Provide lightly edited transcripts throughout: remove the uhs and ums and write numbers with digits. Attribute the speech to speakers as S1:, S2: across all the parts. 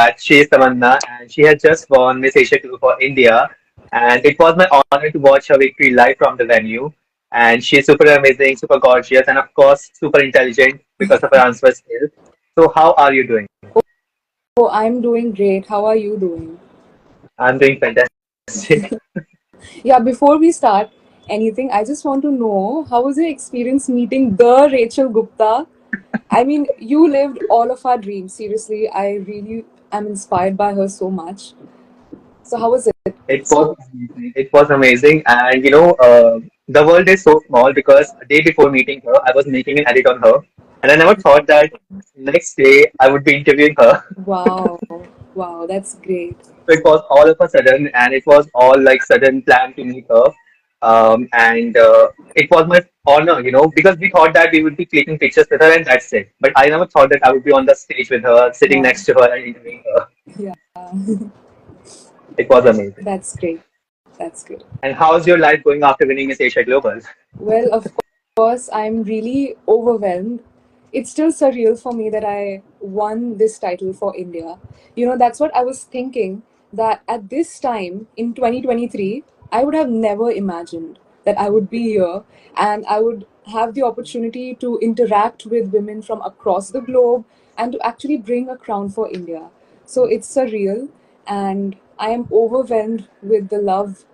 S1: that she is Tamanna and she has just won Miss Asia Tour for India. And it was my honor to watch her victory live from the venue. And she's super amazing, super gorgeous, and of course, super intelligent because of her answer skills. So, how are you doing?
S2: Oh, I'm doing great. How are you doing?
S1: I'm doing fantastic.
S2: Yeah, before we start anything, I just want to know how was your experience meeting the Rachel Gupta? I mean, you lived all of our dreams. Seriously, I really am inspired by her so much. So, how was it?
S1: It was amazing. It was amazing. And the world is so small because a day before meeting her, I was making an edit on her. And I never thought that next day I would be interviewing her.
S2: Wow, wow, that's great.
S1: So it was all of a sudden, and it was all like sudden plan to meet her. And it was my honor, because we thought that we would be clicking pictures with her and that's it. But I never thought that I would be on the stage with her, sitting
S2: Wow,
S1: next to her and interviewing her.
S2: yeah,
S1: It was amazing.
S2: that's great. That's good.
S1: And how's your life going after winning Miss Asia Global?
S2: Well, of course, I'm really overwhelmed. It's still surreal for me that I won this title for India. You know, that's what I was thinking that at this time in 2023, I would have never imagined that I would be here and I would have the opportunity to interact with women from across the globe and to actually bring a crown for India. So it's surreal and I am overwhelmed with the love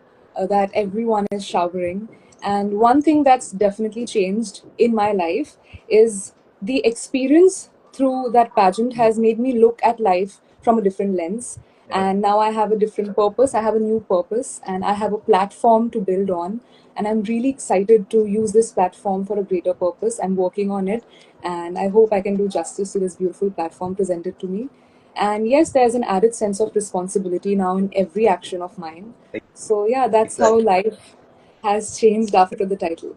S2: that everyone is showering. And one thing that's definitely changed in my life is the experience through that pageant has made me look at life from a different lens.
S1: Yeah.
S2: And now I have a different purpose. I have a new purpose and I have a platform to build on. And I'm really excited to use this platform for a greater purpose. I'm working on it. And I hope I can do justice to this beautiful platform presented to me. And yes, there's an added sense of responsibility now in every action of mine. So, yeah, that's how
S1: Exactly.
S2: life has changed after the title.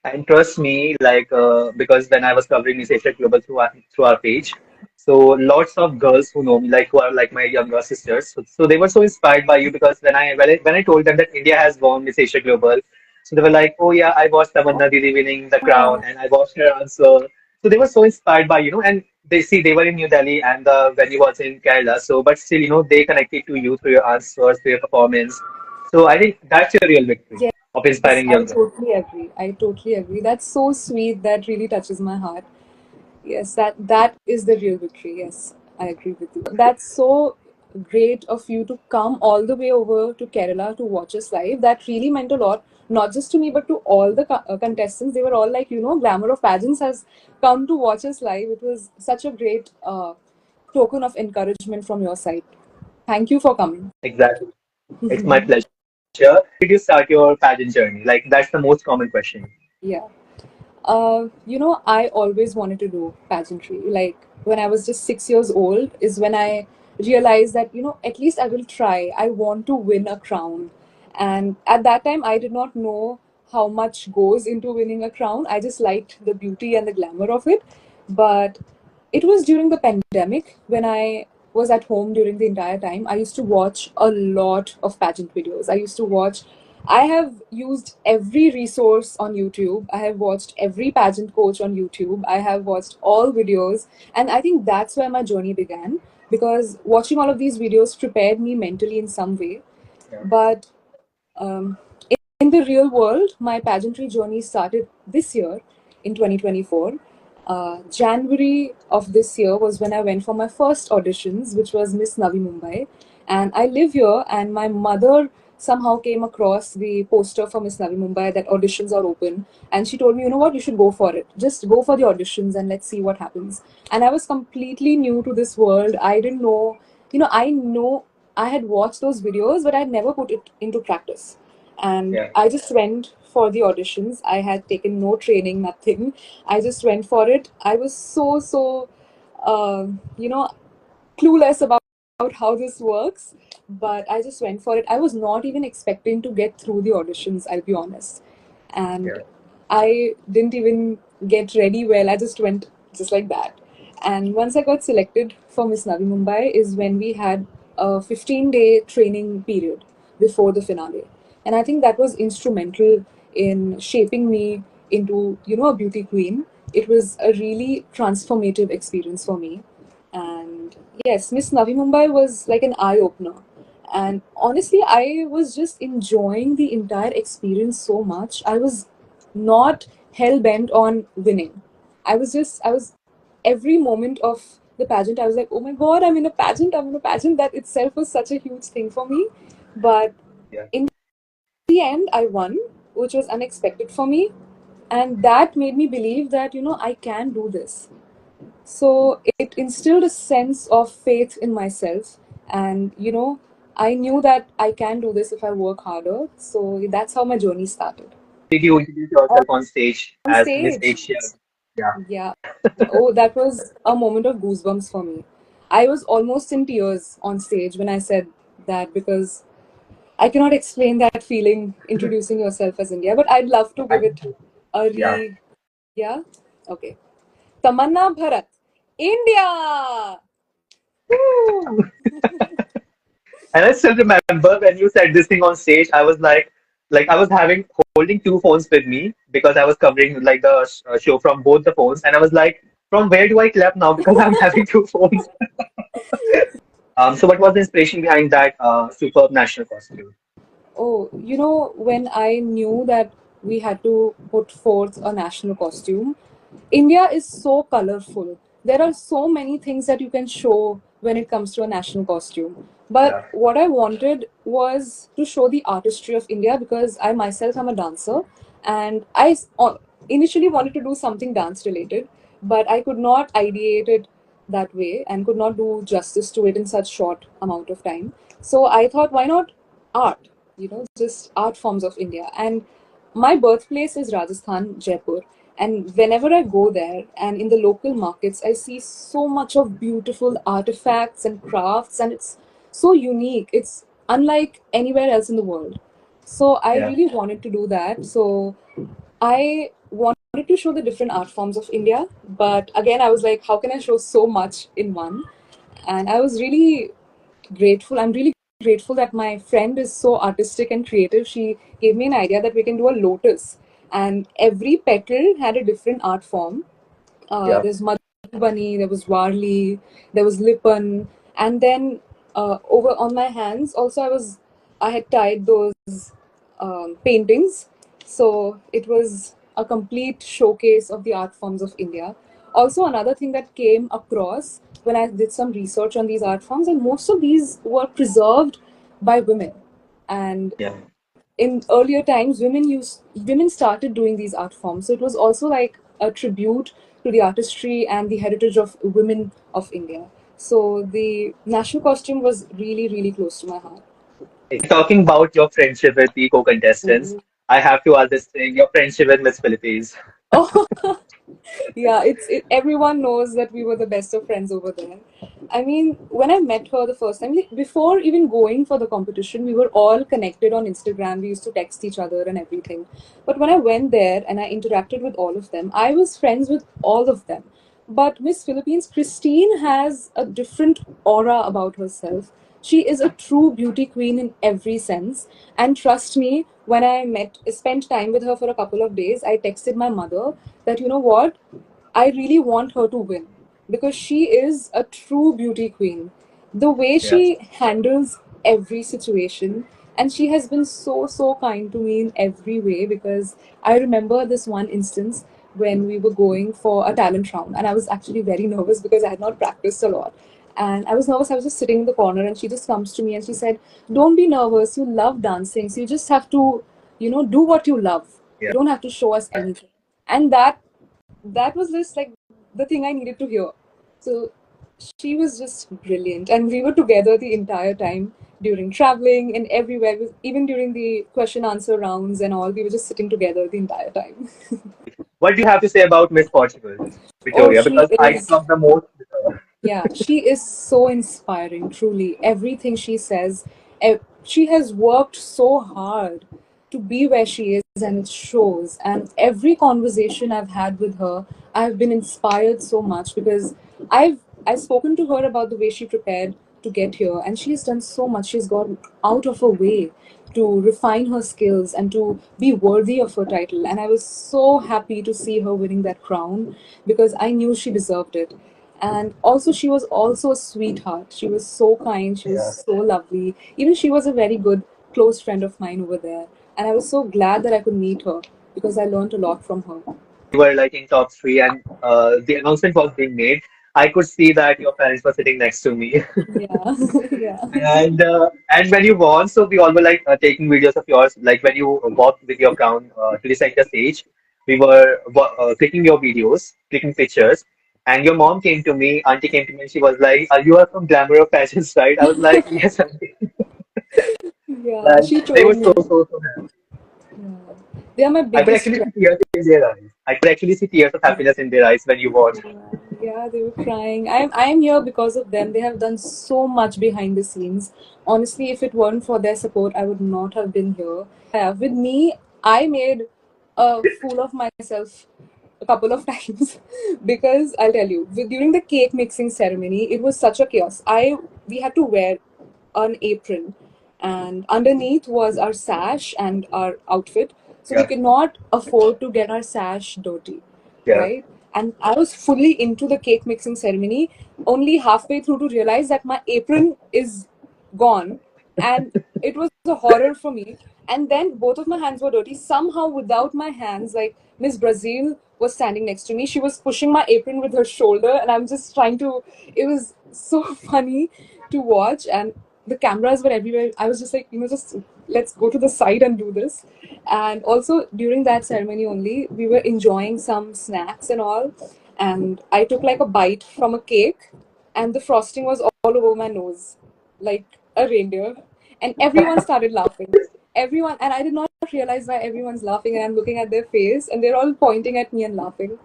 S1: And trust me, like because when I was covering Miss Asia Global through our page, so lots of girls who know me, like who are like my younger sisters, so they were so inspired by you because when I told them that India has won Miss Asia Global, so they were like, oh yeah, I watched Tamanna Didi winning the crown,
S2: Oh,
S1: and I watched her answer. So they were so inspired by and they were in New Delhi and the venue was in Kerala. So but still, they connected to you through your answers, through your performance. So I think that's your real victory of
S2: yes,
S1: inspiring
S2: I
S1: young girls.
S2: totally agree. I totally agree. That's so sweet. That really touches my heart. Yes, that is the real victory. Yes, I agree with you. That's so great of you to come all the way over to Kerala to watch us live. That really meant a lot, not just to me but to all the contestants. They were all like, glamour of pageants has come to watch us live. It was such a great token of encouragement from your side. Thank you for coming.
S1: Exactly. It's my pleasure. Did you start your pageant journey? Like, that's the most common question.
S2: Yeah. I always wanted to do pageantry. Like when I was just 6 years old, is when I realized that, at least I will try. I want to win a crown. And at that time, I did not know how much goes into winning a crown. I just liked the beauty and the glamour of it. But it was during the pandemic when I was at home during the entire time. I used to watch a lot of pageant videos. I have used every resource on YouTube. I have watched every pageant coach on YouTube. I have watched all videos. And I think that's where my journey began because watching all of these videos prepared me mentally in some way.
S1: Yeah.
S2: But um, in the real world, my pageantry journey started this year in 2024. January of this year was when I went for my first auditions, which was Miss Navi Mumbai. And I live here, and my mother somehow came across the poster for Miss Navi Mumbai that auditions are open. And she told me, you know what, you should go for it. Just go for the auditions and let's see what happens. And I was completely new to this world. I didn't know, I know I had watched those videos, but I'd never put it into practice. And
S1: Yeah.
S2: I just went for the auditions. I had taken no training, nothing. I just went for it. I was so, uh, you know, clueless about how this works, but I just went for it. I was not even expecting to get through the auditions, I'll be honest. And
S1: Yeah.
S2: I didn't even get ready well. I just went just like that. And once I got selected for Miss Navi Mumbai is when we had a 15-day training period before the finale. And I think that was instrumental in shaping me into, a beauty queen. It was a really transformative experience for me. And yes, Miss Navi Mumbai was like an eye opener. And honestly, I was just enjoying the entire experience so much. I was not hell bent on winning. I was every moment of the pageant, I was like, oh my god, I'm in a pageant, I'm in a pageant. That itself was such a huge thing for me. But
S1: Yeah.
S2: in the end, I won, which was unexpected for me. And that made me believe that, I can do this. So it instilled a sense of faith in myself. And, I knew that I can do this if I work harder. So that's how my journey started.
S1: Did you introduce yourself on stage
S2: On
S1: as Miss
S2: stage,
S1: Asia? Yeah.
S2: yeah. Oh, that was a moment of goosebumps for me. I was almost in tears on stage when I said that because I cannot explain that feeling introducing yourself as India, but I'd love to
S1: I
S2: give it a
S1: yeah.
S2: yeah? Okay. Tamanna Bharat, India!
S1: Woo! And I still remember when you said this thing on stage, I was like I was having holding two phones with me because I was covering like the show from both the phones, and I was like, from where do I clap now? Because I'm having two phones. So what was the inspiration behind that superb national costume?
S2: Oh, when I knew that we had to put forth a national costume, India is so colorful. There are so many things that you can show when it comes to a national costume. But
S1: Yeah,
S2: what I wanted was to show the artistry of India because I myself am a dancer and initially wanted to do something dance related, but I could not ideate it that way and could not do justice to it in such short amount of time. So I thought, why not art? Just art forms of India. And my birthplace is Rajasthan, Jaipur. And whenever I go there and in the local markets, I see so much of beautiful artifacts and crafts, and it's so unique. It's unlike anywhere else in the world. So I
S1: yeah.
S2: really wanted to do that. So I wanted to show the different art forms of India, but again, I was like, how can I show so much in one? And I was really grateful. I'm really grateful that my friend is so artistic and creative. She gave me an idea that we can do a lotus, and every petal had a different art form.
S1: Yeah.
S2: There's Madhubani, there was Warli, there was Lipan, and then over on my hands also I had tied those paintings, so it was a complete showcase of the art forms of India. Also, another thing that came across when I did some research on these art forms, and most of these were preserved by women. And
S1: Yeah.
S2: in earlier times, women started doing these art forms, so it was also like a tribute to the artistry and the heritage of women of India. So the national costume was really, really close to my heart.
S1: Talking about your friendship with the co-contestants,
S2: Oh,
S1: I have to ask this thing, your friendship with Miss Philippines.
S2: oh, yeah, everyone knows that we were the best of friends over there. I mean, when I met her the first time, like, before even going for the competition, we were all connected on Instagram. We used to text each other and everything. But when I went there and I interacted with all of them, I was friends with all of them. But Miss Philippines, Christine has a different aura about herself. She is a true beauty queen in every sense. And trust me, when spent time with her for a couple of days, I texted my mother that, you know what, I really want her to win because she is a true beauty queen. The way
S1: Yeah.
S2: she handles every situation, and she has been so, so kind to me in every way because I remember this one instance when we were going for a talent round, and I was actually very nervous because I had not practiced a lot. And I was nervous. I was just sitting in the corner, and she just comes to me and she said, "Don't be nervous. You love dancing, so you just have to, do what you love.
S1: Yeah.
S2: You don't have to show us anything." And that was just like the thing I needed to hear. So she was just brilliant, and we were together the entire time during traveling and everywhere. Even during the question answer rounds and all, we were just sitting together the entire time.
S1: What do you have to say about Miss Portugal,
S2: Oh,
S1: Victoria?
S2: she
S1: Because I
S2: is
S1: talk the most with her.
S2: Yeah, she is so inspiring, truly. Everything she says, she has worked so hard to be where she is, and it shows. And every conversation I've had with her, I've been inspired so much because I've spoken to her about the way she prepared to get here, and she's done so much. She's gone out of her way to refine her skills and to be worthy of her title. And I was so happy to see her winning that crown because I knew she deserved it. And also, she was also a sweetheart. She was so kind. She was
S1: Yeah.
S2: so lovely. Even she was a very good close friend of mine over there. And I was so glad that I could meet her because I learned a lot from her.
S1: We were like in top three, and the announcement was being made. I could see that your parents were sitting next to me.
S2: Yeah, yeah,
S1: And when you won, so we all were like taking videos of yours. Like when you walked with your crown to the center stage, we were clicking your videos, clicking pictures. And your mom came to me, auntie came to me, and she was like, "You are from Glamour of Fashions, right?" I was like, "Yes, auntie."
S2: yeah.
S1: And
S2: She
S1: they were
S2: told
S1: so
S2: me.
S1: so so happy.
S2: Yeah. They are my
S1: I could
S2: biggest
S1: actually see tears in their eyes. I could actually see tears of happiness in their eyes when you won.
S2: Yeah, yeah, they were crying. I'm here because of them. They have done so much behind the scenes. Honestly, if it weren't for their support, I would not have been here. Yeah, with me, I made a fool of myself a couple of times because I'll tell you, during the cake mixing ceremony, it was such a chaos. I We had to wear an apron, and underneath was our sash and our outfit. So we
S1: Yeah,
S2: could not afford to get our sash dirty,
S1: yeah.
S2: right? And I was fully into the cake mixing ceremony, only halfway through to realize that my apron is gone, and it was a horror for me. And then both of my hands were dirty. Somehow, without my hands, like Miss Brazil was standing next to me. She was pushing my apron with her shoulder, and I'm just trying to. It was so funny to watch, and the cameras were everywhere. I was just like, just let's go to the side and do this. And also during that ceremony only, we were enjoying some snacks and all. And I took like a bite from a cake, and the frosting was all over my nose, like a reindeer. And everyone started laughing. Everyone, and I did not realize why everyone's laughing. And I'm looking at their face, and they're all pointing at me and laughing.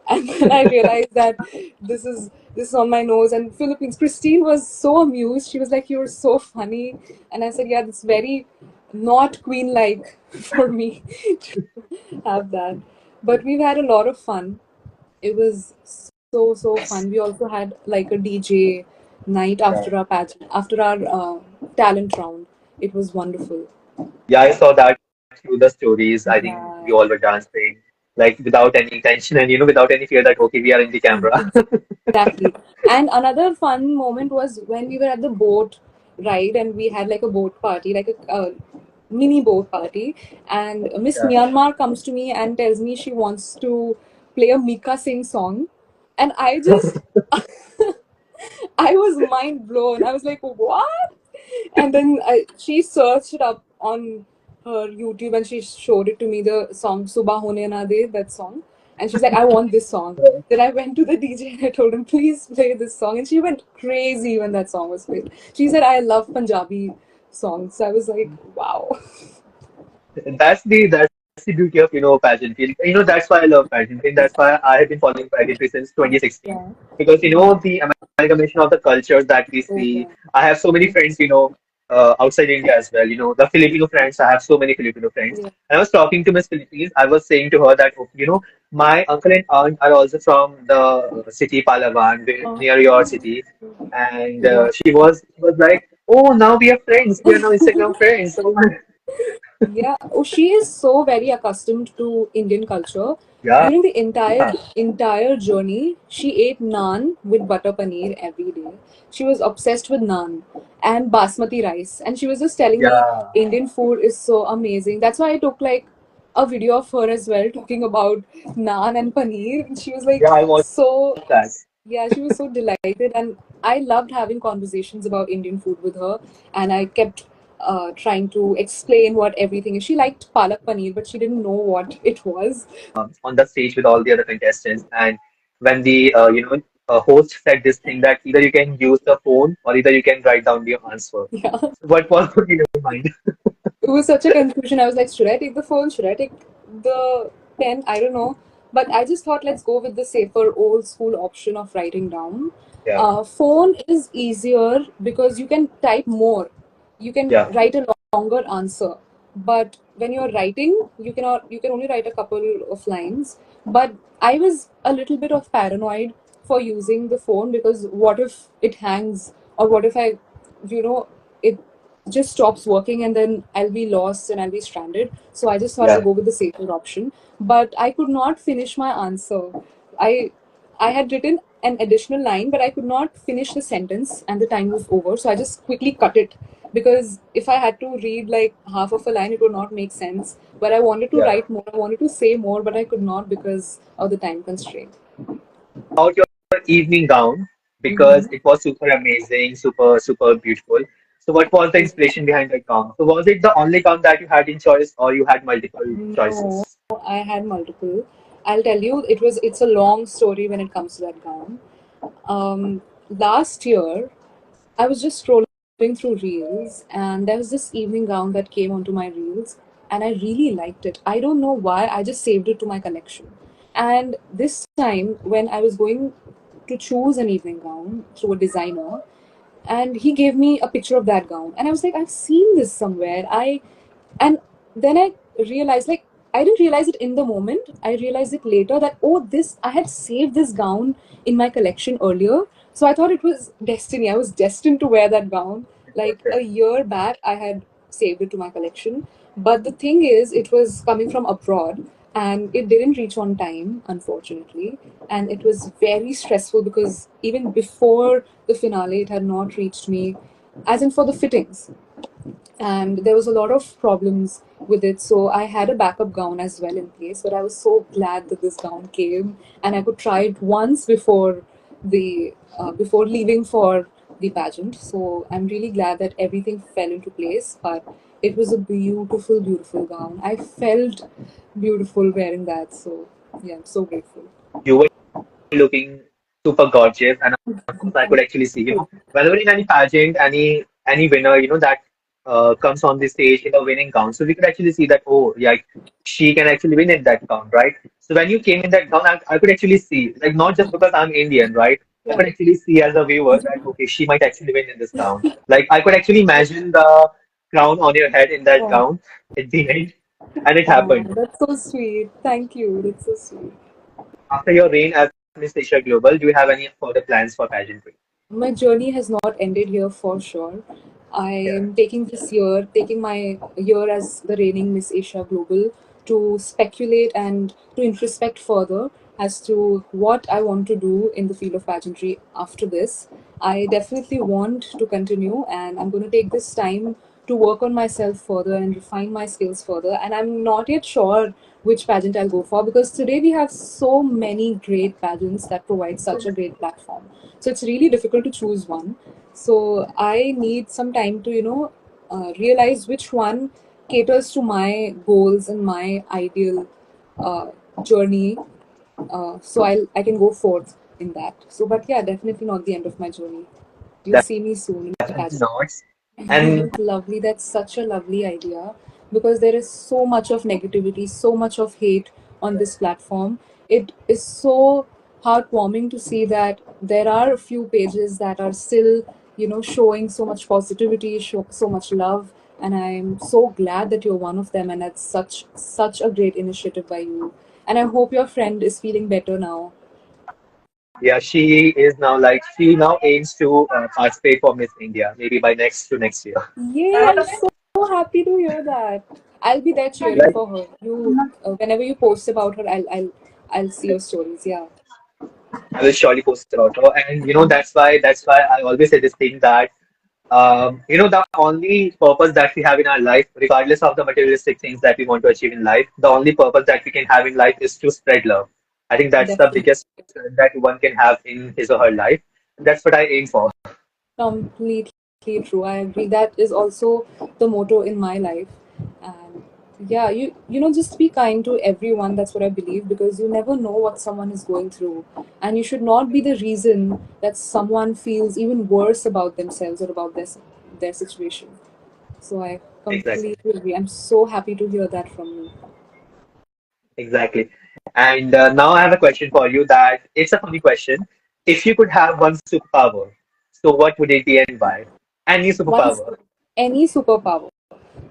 S2: And then I realized that this is on my nose. And Philippines, Christine was so amused. She was like, "You're so funny," and I said, "Yeah, that's very not queen-like for me to have that." But we've had a lot of fun. It was so fun. We also had like a DJ night
S1: Yeah.
S2: after our pageant, after our talent round. It was wonderful.
S1: Yeah, I saw that through the stories. I think we
S2: Yeah,
S1: all were dancing, like without any tension and without any fear that okay, we are in the camera.
S2: exactly. And another fun moment was when we were at the boat ride and we had like a boat party, like a mini boat party. And Miss
S1: Yeah.
S2: Myanmar comes to me and tells me she wants to play a Mika Singh song. And I just, I was mind blown. I was like, what? And then she searched it up on her YouTube and she showed it to me, the song Subah Hone Na De, that song. And she's like, I want this song. Then I went to the DJ and I told him, please play this song. And she went crazy when that song was played. She said, I love Punjabi songs. So I was like, wow.
S1: That's the beauty of pageantry. That's why I love pageantry. And that's why I have been following pageantry since 2016
S2: Yeah.
S1: because
S2: Yeah.
S1: the amalgamation of the cultures that we
S2: Oh,
S1: see.
S2: yeah.
S1: I have so many friends outside India as well. The Filipino friends. I have so many Filipino friends.
S2: Yeah.
S1: And I was talking to Miss Philippines. I was saying to her that my uncle and aunt are also from the city Palawan, near your
S2: Oh,
S1: city, and
S2: yeah.
S1: she was like, "Oh, now we are friends. We are now Instagram friends." So
S2: Yeah, oh, she is so very accustomed to Indian culture.
S1: yeah,
S2: During the entire journey, she ate naan with butter paneer every day. She was obsessed with naan and basmati rice, and she was just telling me
S1: yeah,
S2: Indian food is so amazing. That's why I took like a video of her as well talking about naan and paneer. And she was like
S1: yeah. I watched
S2: so
S1: that.
S2: yeah, she was so delighted, and I loved having conversations about Indian food with her. And I kept trying to explain what everything is. She liked palak paneer, but she didn't know what it was.
S1: On the stage with all the other contestants, and when the host said this thing that either you can use the phone or either you can write down your answer.
S2: Yeah,
S1: So what was in your mind?
S2: it was such a confusion. I was like, should I take the phone? Should I take the pen? I don't know. But I just thought, let's go with the safer old school option of writing down.
S1: Yeah,
S2: Phone is easier because you can type more. You can
S1: yeah,
S2: write a longer answer. But when you're writing, you can only write a couple of lines. But I was a little bit of paranoid for using the phone because what if it hangs, or what if it just stops working and then I'll be lost and I'll be stranded. So I just thought I'll
S1: yeah.
S2: go with the safer option. But I could not finish my answer. I I had written an additional line, but I could not finish the sentence and the time was over. So I just quickly cut it because if I had to read like half of a line, it would not make sense. But I wanted to
S1: Yeah.
S2: write more, I wanted to say more, but I could not because of the time constraint.
S1: About your evening gown, because
S2: Mm-hmm.
S1: it was super amazing, super beautiful. So what was the inspiration behind that gown? So was it the only gown that you had in choice, or you had multiple
S2: No,
S1: choices?
S2: I had multiple. I'll tell you, it's a long story when it comes to that gown. Last year, I was just scrolling through reels, and there was this evening gown that came onto my reels, and I really liked it. I don't know why, I just saved it to my collection. And this time, when I was going to choose an evening gown through a designer, and he gave me a picture of that gown, and I was like, I've seen this somewhere. And then I realized, like, I didn't realize it in the moment. I realized it later that, oh, this, I had saved this gown in my collection earlier. So I thought it was destiny. I was destined to wear that gown. Like a year back, I had saved it to my collection. But the thing is, it was coming from abroad and it didn't reach on time, unfortunately. And it was very stressful because even before the finale, it had not reached me, as in for the fittings, and there was a lot of problems with it, so I had a backup gown as well in place, but I was so glad that this gown came and I could try it once before the before leaving for the pageant. So I'm really glad that everything fell into place. But it was a beautiful gown. I felt beautiful wearing that. So yeah, I'm so grateful.
S1: You were looking super gorgeous, and of course, I could
S2: Thank
S1: actually see,
S2: you.
S1: whenever in any pageant, any winner, that comes on the stage in a winning gown. So we could actually see that, oh, yeah, she can actually win in that gown, right? So when you came in that gown, I could actually see, like, not just because I'm Indian, right? I could
S2: Yeah.
S1: actually see as a viewer that, okay, she might actually win in this gown. Like, I could actually imagine the crown on your head in that
S2: Oh,
S1: gown at the end, and it
S2: oh,
S1: happened.
S2: that's so sweet. Thank you. That's so sweet.
S1: After your reign as Miss Asia Global, do you have any further plans for pageantry?
S2: My journey has not ended here for sure. I
S1: Yeah.
S2: am taking my year as the reigning Miss Asia Global to speculate and to introspect further as to what I want to do in the field of pageantry after this. I definitely want to continue, and I'm going to take this time to work on myself further and refine my skills further. And I'm not yet sure which pageant I'll go for because today we have so many great pageants that provide such a great platform. So it's really difficult to choose one. So I need some time to, realize which one caters to my goals and my ideal uh, journey. So I can go forth in that. So, but yeah, definitely not the end of my journey. You'll see me soon in a
S1: Definitely
S2: pageant.
S1: not. And
S2: Lovely. That's such a lovely idea because there is so much of negativity, so much of hate on this platform. It is so heartwarming to see that there are a few pages that are still, showing so much positivity, so much love, and I'm so glad that you're one of them. And that's such a great initiative by you. And I hope your friend is feeling better now.
S1: yeah, she now aims to participate for Miss India, maybe by next year.
S2: Yay! I'm so happy to hear that. I'll be there cheering
S1: Like,
S2: for her. Whenever you post about her, I'll see your stories. Yeah.
S1: I will surely post about her. And that's why I always say this thing that the only purpose that we have in our life, regardless of the materialistic things that we want to achieve in life, the only purpose that we can have in life is to spread love. I think that's the
S2: Definitely.
S1: biggest that one can have in his or her life. That's what I aim for.
S2: Completely true. I agree. That is also the motto in my life. And yeah, just be kind to everyone. That's what I believe because you never know what someone is going through. And you should not be the reason that someone feels even worse about themselves or about their situation. So I
S1: Exactly.
S2: completely agree. I'm so happy to hear that from you.
S1: Exactly. And now I have a question for you that it's a funny question. If you could have one superpower, so what would it be and why? Any
S2: Once
S1: superpower.
S2: any superpower.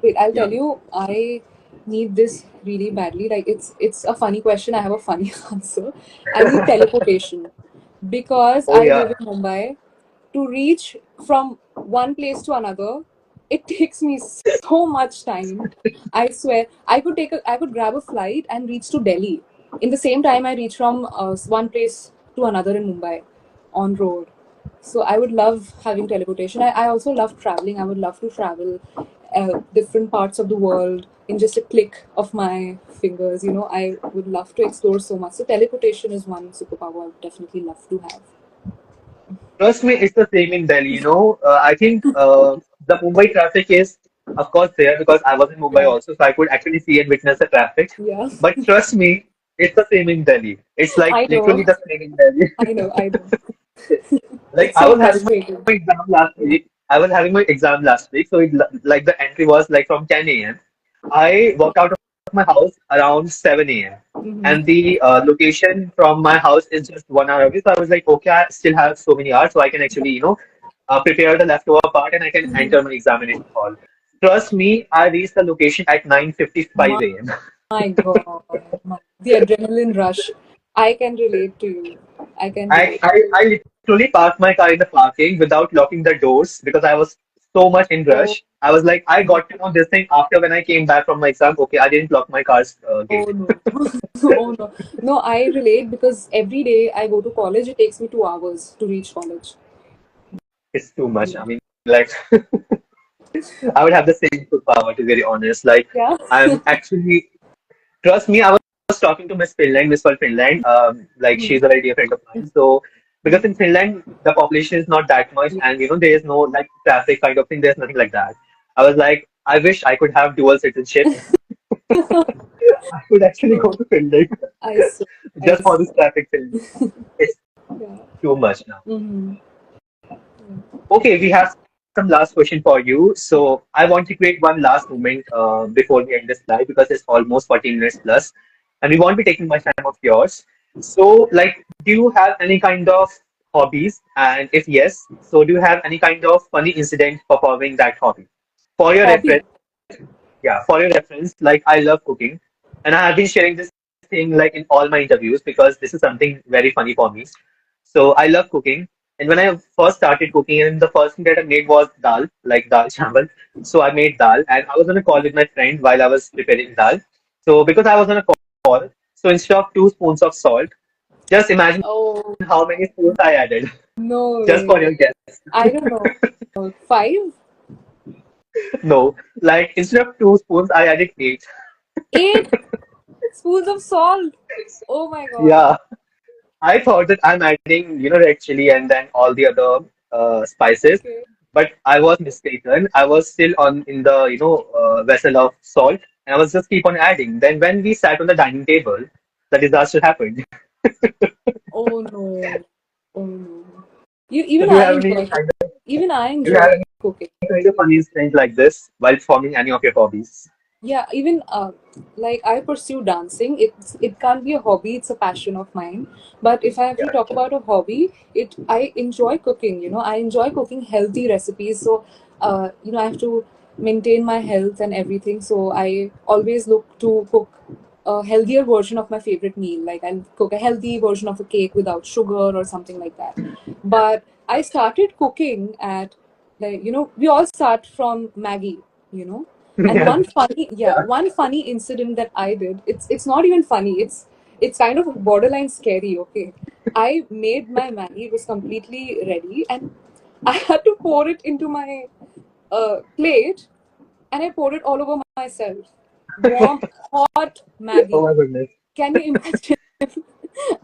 S2: Wait, I'll
S1: Yeah.
S2: tell you, I need this really badly. Like it's a funny question. I have a funny answer. I need teleportation because
S1: Oh
S2: I live
S1: yeah.
S2: in Mumbai. To reach from one place to another, it takes me so much time. I swear, I could grab a flight and reach to Delhi in the same time I reach from one place to another in Mumbai. on road. So I would love having teleportation. I also love traveling. I would love to travel different parts of the world in just a click of my fingers. I would love to explore so much. So teleportation is one superpower I would definitely love to have.
S1: Trust me, it's the same in Delhi. I think the Mumbai traffic is, of course, there because I was in Mumbai
S2: Yeah,
S1: also, so I could actually see and witness the traffic.
S2: yeah.
S1: But trust me, it's the same in Delhi. It's like
S2: I
S1: literally
S2: know,
S1: the same in Delhi.
S2: I know, I know.
S1: Like
S2: It's
S1: I
S2: so
S1: was having
S2: frustrating.
S1: my exam last week. I was having my exam last week, so like the entry was like from 10 a.m. I walked out of my house around 7 a.m. And
S2: Hmm.
S1: the location from my house is just 1 hour away. So I was like, okay, I still have so many hours, so I can actually, prepare the leftover part and I can enter my examination hall. Trust me, I reached the location at 9:55 a.m.
S2: My God, the adrenaline rush. I can relate to you. I can
S1: I,
S2: relate.
S1: I, I literally parked my car in the parking without locking the doors because I was so much in
S2: Oh,
S1: rush. I was like, I got to know this thing after when I came back from my exam. Okay, I didn't lock my car's
S2: oh
S1: gate.
S2: no. Oh no. No, I relate because every day I go to college, it takes me 2 hours to reach college.
S1: It's too much. I
S2: Yeah.
S1: mean, like, I would have the same superpower to be very honest. Like,
S2: Yeah.
S1: I'm actually, trust me, I was talking to Miss Finland, Miss World Finland. Like,
S2: Mhm.
S1: she's a very dear friend of mine. So, because
S2: Mhm.
S1: in Finland, the population is not that much,
S2: Yeah.
S1: and there is no like traffic kind of thing. There's nothing like that. I was like, I wish I could have dual citizenship. I could actually go
S2: So
S1: to Finland
S2: I see. I
S1: just for
S2: see.
S1: this traffic thing. It's
S2: Yeah.
S1: too much now.
S2: Hmm.
S1: Okay, we have some last question for you. So I want to create one last moment before we end this live because it's almost 40 minutes plus, and we won't be taking much time of yours. So, like, do you have any kind of hobbies? And if yes, so do you have any kind of funny incident performing that hobby? For your
S2: Hobby.
S1: reference, yeah, for your reference, like I love cooking, and I have been sharing this thing like in all my interviews because this is something very funny for me. So I love cooking, and when I first started cooking, and the first thing that I made was dal, like dal chawal. So I made dal, and I was on a call with my friend while I was preparing dal. So because I was on a call, so instead of 2 spoons of salt, just imagine
S2: Oh,
S1: how many spoons I added,
S2: no
S1: just for
S2: way.
S1: your guess.
S2: I don't know. 5?
S1: No, like instead of 2 spoons, I added eight.
S2: 8 spoons of salt. Oh my God.
S1: Yeah. I thought that I'm adding, red chili and then all the other spices,
S2: Okay.
S1: but I was mistaken. I was still on in the, vessel of salt, and I was just keep on adding. Then when we sat on the dining table, the disaster happened.
S2: Oh no. Oh no.
S1: So
S2: Even
S1: do you
S2: I
S1: have any
S2: enjoy cooking.
S1: kind of,
S2: Even I
S1: do you
S2: enjoy
S1: have any
S2: cooking.
S1: kind of funny incident like this while performing any of your hobbies?
S2: Yeah, even like I pursue dancing. It can't be a hobby, it's a passion of mine. But if I have to
S1: Yeah.
S2: talk about a hobby, it I enjoy cooking, I enjoy cooking healthy recipes. So I have to maintain my health and everything. So I always look to cook a healthier version of my favorite meal. Like I'll cook a healthy version of a cake without sugar or something like that. But I started cooking at, like, we all start from Maggie, you know and
S1: Yeah. Yeah.
S2: one funny incident that I did, it's not even funny, it's kind of borderline scary, okay? I made my Maggie, it was completely ready, and I had to pour it into my plate, and I poured it all over myself. Warm, hot
S1: Oh
S2: Maggie.
S1: my goodness.
S2: Can you imagine?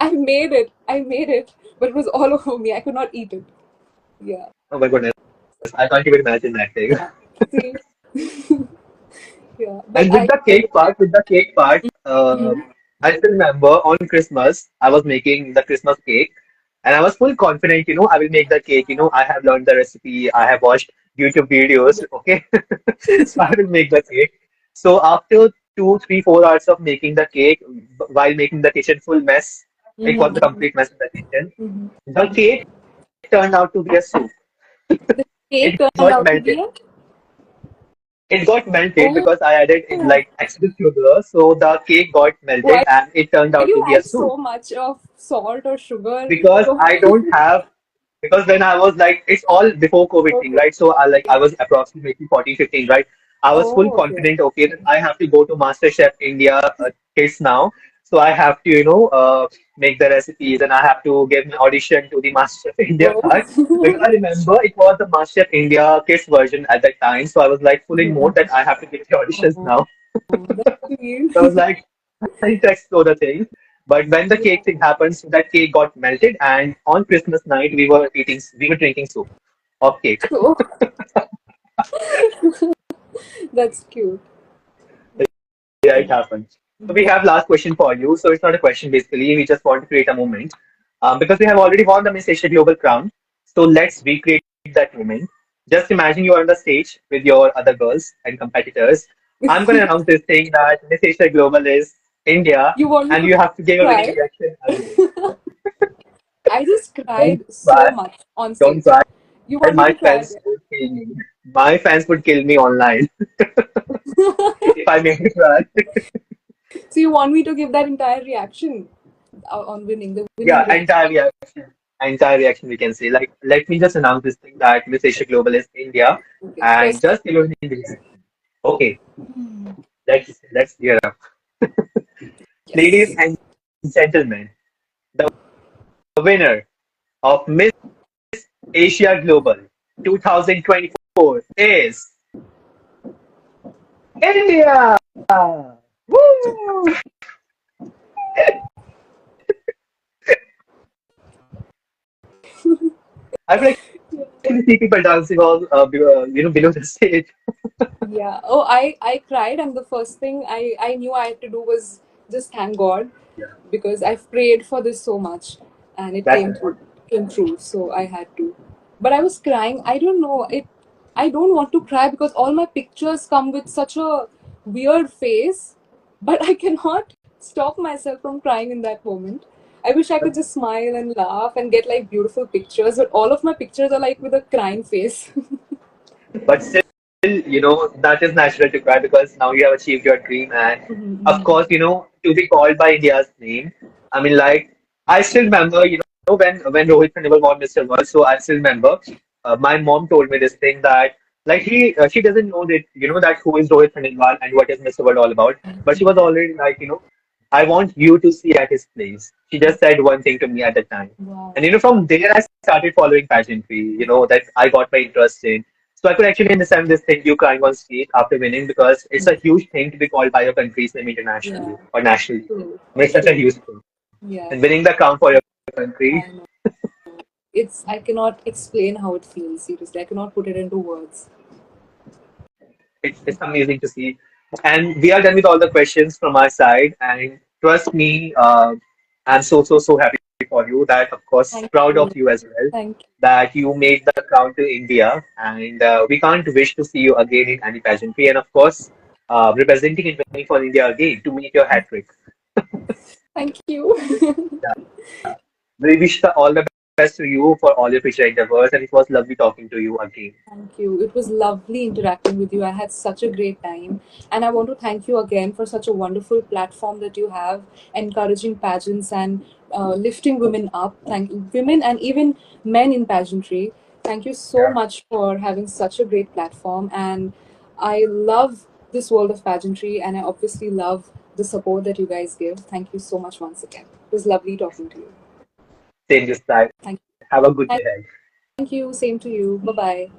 S2: I made it, but it was all over me. I could not eat it. Yeah.
S1: Oh my goodness. I can't even imagine that thing.
S2: Yeah. See? Yeah. But
S1: And with the cake part,
S2: Mhm.
S1: I still remember on Christmas, I was making the Christmas cake, and I was full confident, I will make the cake. I have learned the recipe, I have watched YouTube videos,
S2: Yeah.
S1: okay? So I will make the cake. So after 2, 3, 4 hours of making the cake, while making the kitchen full mess, it was a
S2: Mhm.
S1: complete mess in the kitchen.
S2: Mhm.
S1: The cake turned out to be a soup.
S2: The cake
S1: It
S2: turned
S1: got
S2: out to
S1: melted.
S2: be a.
S1: It got melted
S2: Oh,
S1: because I added in like excess sugar, so the cake got melted
S2: why
S1: and it turned
S2: did
S1: out to
S2: you
S1: be a
S2: add
S1: soup.
S2: so much of salt or sugar?
S1: Because
S2: So,
S1: I don't have because when I was like it's all before COVID thing,
S2: okay.
S1: right? So I was approximately 14, 15, right? I was full
S2: Oh, okay.
S1: confident, okay, that I have to go to MasterChef India Kids now. So I have to, make the recipes and I have to give an audition to the MasterChef India
S2: Whoa.
S1: part. Because I remember it was the MasterChef India kids version at that time. So I was like full in
S2: Yeah.
S1: mode that I have to give the auditions
S2: Oh,
S1: now.
S2: that's sweet.
S1: So I was like, I need to explore the thing. But when the
S2: Yeah.
S1: cake thing happened, so that cake got melted, and on Christmas night we were drinking soup of cake.
S2: So that's cute.
S1: Yeah, it happened. So we have last question for you. So it's not a question basically. We just want to create a moment. Because we have already won the Miss Asia Global Crown. So let's recreate that moment. Just imagine you are on the stage with your other girls and competitors. I'm going to announce this thing that Miss Asia Global is India,
S2: You want me
S1: and
S2: to
S1: you have to give a winning
S2: cry?
S1: reaction again.
S2: I just
S1: Don't
S2: cried so
S1: cry.
S2: much on
S1: Don't
S2: stage.
S1: cry.
S2: You want me
S1: My
S2: to cry
S1: fans would kill me. My fans would kill me online
S2: again?
S1: if I make you cry.
S2: So you want me to give that entire reaction on winning, the winning
S1: Yeah,
S2: reaction?
S1: entire reaction we can say. Like, let me just announce this thing that Miss Asia Global is India,
S2: Okay,
S1: and
S2: first.
S1: just give me the reaction. Okay, let's clear up. Ladies
S2: Yes.
S1: and gentlemen, the winner of Miss Asia Global 2024 is India. Woo! I would actually see people dancing all, below the stage.
S2: Yeah. Oh, I cried, and the first thing I knew I had to do was just thank God,
S1: Yeah,
S2: because I've prayed for this so much, and it
S1: that's
S2: came through.
S1: important.
S2: Came true. So I had to. But I was crying. I don't know. I don't want to cry because all my pictures come with such a weird face, but I cannot stop myself from crying in that moment. I wish I could just smile and laugh and get like beautiful pictures, but all of my pictures are like with a crying face.
S1: But still, that is natural to cry because now you have achieved your dream. And of
S2: Mhm.
S1: course, to be called by India's name. I mean, like, I still remember, when Rohit Khandelwal won Mr. World, so I still remember my mom told me this thing that, like, she doesn't know that, that who is Rohit Khandelwal and what is Mr. World all about. But she was already like, I want you to see at his place. She just said one thing to me at the time. And,
S2: Wow.
S1: from there I started following pageantry, that I got my interest in. So I could actually understand this thing, you crying on stage after winning, because it's a huge thing to be called by your country's name
S2: Yeah.
S1: internationally or nationally.
S2: True.
S1: I mean, it's such a
S2: True.
S1: huge thing.
S2: Yeah.
S1: And winning the crown for your country,
S2: I know. It's I cannot explain how it feels, seriously. I cannot put it into words.
S1: it's amazing to see. And we are done with all the questions from our side. And trust me, I'm so happy for you. That, of course,
S2: Thank
S1: proud of
S2: you.
S1: you as well.
S2: Thank
S1: That you made the crown to India, and we can't wish to see you again in any pageantry. And of course, representing in 24 India again to make your hat trick.
S2: thank you.
S1: We wish all the best to you for all your future endeavors, and it was lovely talking to you again.
S2: Thank you. It was lovely interacting with you. I had such a great time. And I want to thank you again for such a wonderful platform that you have, encouraging pageants and lifting women up. Thank women and even men in pageantry. Thank you so
S1: Yeah.
S2: much for having such a great platform. And I love this world of pageantry, and I obviously love the support that you guys give. Thank you so much once again. It was lovely talking to you.
S1: Same this time.
S2: Thank
S1: Have a good
S2: you.
S1: day ahead.
S2: Thank you. Same to you. Bye bye.